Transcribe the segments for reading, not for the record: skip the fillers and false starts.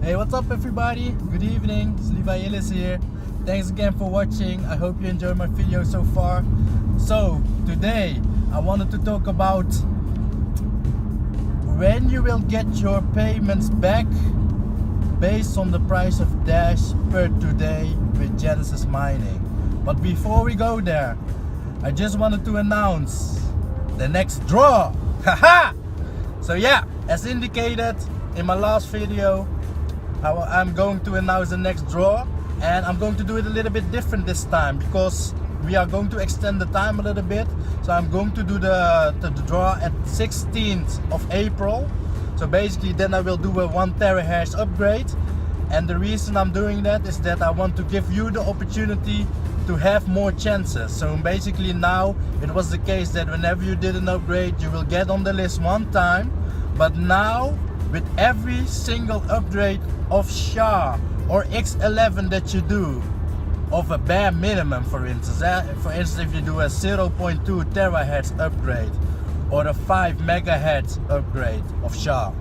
Hey, what's up everybody? Good evening, it's Levi Ellis here. Thanks again for watching. I hope you enjoyed my video so far. So today I wanted to talk about when you will get your payments back based on the price of Dash per today with Genesis Mining. But before we go there, I just wanted to announce the next draw. Haha! So yeah, as indicated in my last video, I'm going to announce the next draw, and I'm going to do it a little bit different this time because we are going to extend the time a little bit. So I'm going to do the draw at 16th of April. So basically then I will do a 1 terahash upgrade, and the reason I'm doing that is that I want to give you the opportunity to have more chances. So basically now it was the case that whenever you did an upgrade you will get on the list one time, but now with every single upgrade of SHA or X11 that you do, of a bare minimum, for instance, if you do a 0.2 terahertz upgrade or a 5 megahertz upgrade of SHA,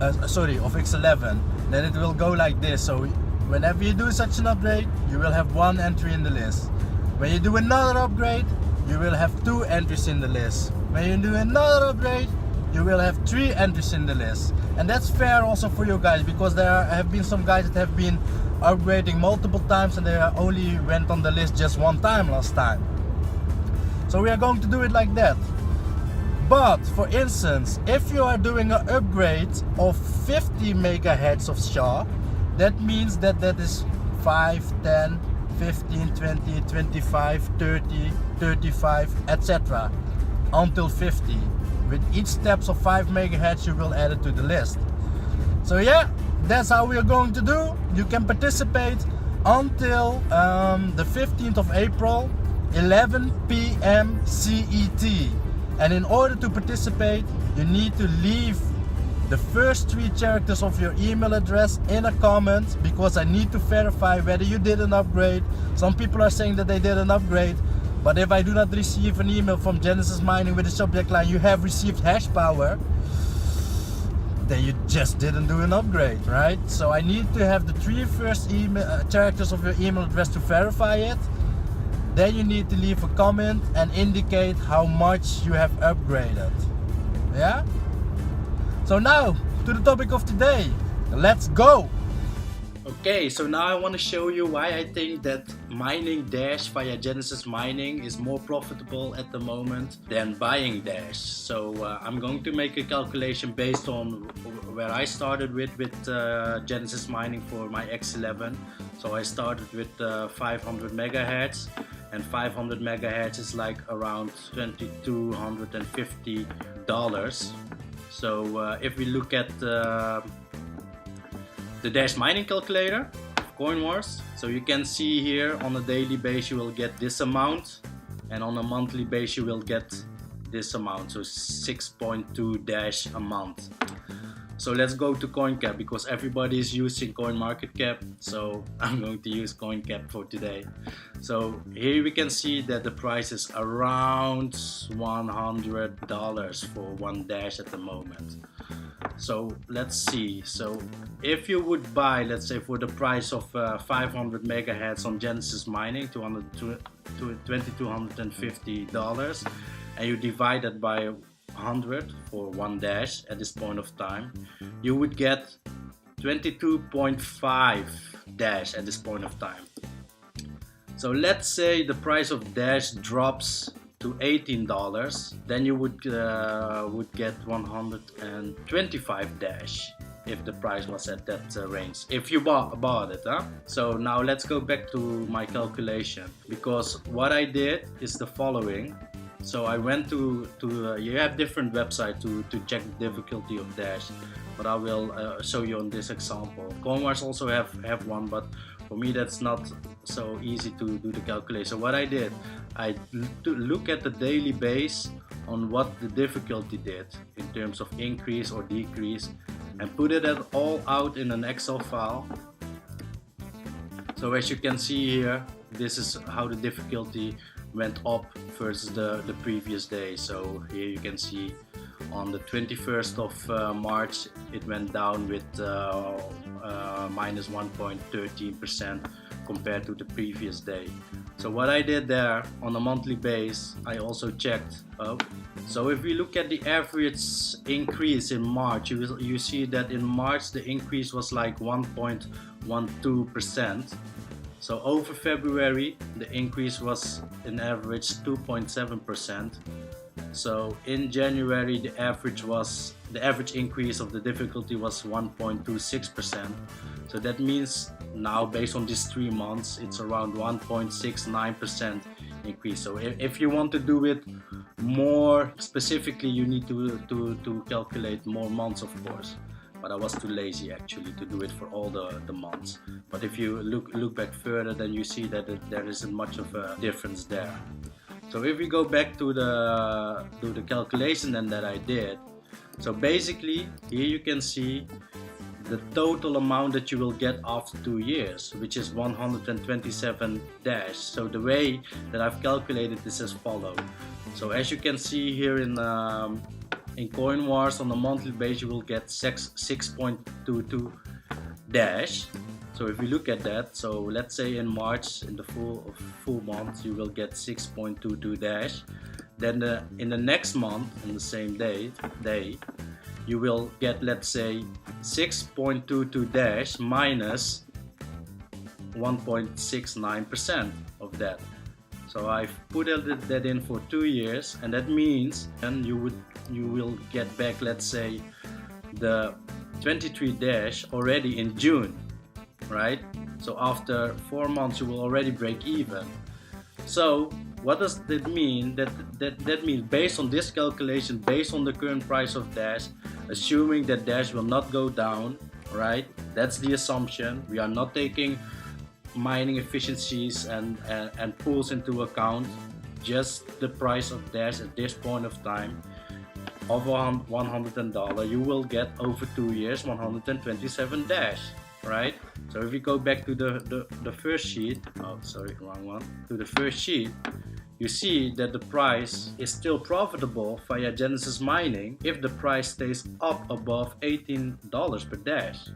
of X11, then it will go like this. So whenever you do such an upgrade, you will have 1 entry in the list. When you do another upgrade, you will have 2 entries in the list. When you do another upgrade, you will have 3 entries in the list. And that's fair also for you guys, because there have been some guys that have been upgrading multiple times and they only went on the list just 1 time last time. So we are going to do it like that. But for instance, if you are doing an upgrade of 50 megahertz of SHA, that means that is 5, 10, 15, 20, 25, 30, 35, etc. until 50. With each steps of 5 megahertz you will add it to the list. So yeah, that's how we are going to do. You can participate until the 15th of April, 11 PM CET. And in order to participate, you need to leave the first 3 characters of your email address in a comment, because I need to verify whether you did an upgrade. Some people are saying that they did an upgrade, but if I do not receive an email from Genesis Mining with the subject line "you have received hash power," then you just didn't do an upgrade, right? So I need to have the 3 first characters of your email address to verify it. Then you need to leave a comment and indicate how much you have upgraded. Yeah? So now, to the topic of today. Let's go! Okay, so now I want to show you why I think that mining Dash via Genesis Mining is more profitable at the moment than buying Dash. So I'm going to make a calculation based on where I started with Genesis Mining for my X11. So I started with 500 megahertz, and 500 megahertz is like around $2,250. So if we look at the Dash Mining calculator of CoinWars, so you can see here on a daily base you will get this amount, and on a monthly base you will get this amount, so 6.2 Dash a month. So let's go to CoinCap, because everybody is using CoinMarketCap, so I'm going to use CoinCap for today. So here we can see that the price is around $100 for 1 Dash at the moment. So let's see. So if you would buy, let's say for the price of 500 megahertz on Genesis Mining, $2,250, and you divide that by 100 for 1 Dash at this point of time, you would get 22.5 Dash at this point of time. So let's say the price of Dash drops to $18, then you would get 125 Dash if the price was at that range, if you bought it, huh? So now let's go back to my calculation, because what I did is the following. So I went to you have different websites to check the difficulty of Dash, but I will show you on this example. CoinWars also have one, but for me that's not so easy to do the calculation. So what I did, I look at the daily base on what the difficulty did in terms of increase or decrease, and put it all out in an Excel file. So as you can see here, this is how the difficulty went up versus the previous day. So here you can see On the 21st of March, it went down with minus 1.13% compared to the previous day. So what I did there on a monthly base, I also checked. So if we look at the average increase in March, you see that in March the increase was like 1.12%. So over February the increase was in average 2.7%. So in January the average increase of the difficulty was 1.26%. So that means now, based on these 3 months, it's around 1.69% increase. So if you want to do it more specifically, you need to calculate more months, of course. But I was too lazy actually to do it for all the months. But if you look back further, then you see that there isn't much of a difference there. So if we go back to the calculation then that I did, so basically here you can see the total amount that you will get after 2 years, which is 127 dash. So the way that I've calculated this as follows. So as you can see here in Coin Wars, on a monthly base you will get 6.22 dash. So if we look at that, so let's say in March, in the full month, you will get 6.22 dash. Then in the next month, in the same day, you will get, let's say, 6.22 dash minus 1.69% of that. So I've put that in for 2 years, and that means then you will get back, let's say, the 23 dash already in June, right? So after 4 months you will already break even. So what does that mean? That means, based on this calculation, based on the current price of Dash, assuming that Dash will not go down, right? That's the assumption. We are not taking mining efficiencies and pools into account, just the price of Dash at this point of time of $100. You will get over 2 years 127 Dash, right? So if we go back to the first sheet, oh sorry, wrong one, to the first sheet, you see that the price is still profitable via Genesis Mining if the price stays up above $18 per Dash.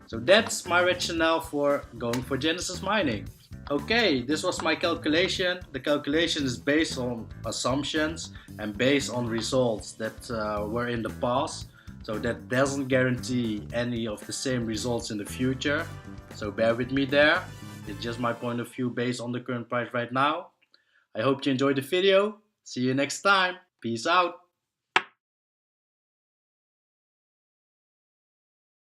So that's my rationale for going for Genesis Mining. Okay, this was my calculation. The calculation is based on assumptions and based on results that were in the past. So that doesn't guarantee any of the same results in the future. So bear with me there. It's just my point of view based on the current price right now. I hope you enjoyed the video. See you next time. Peace out.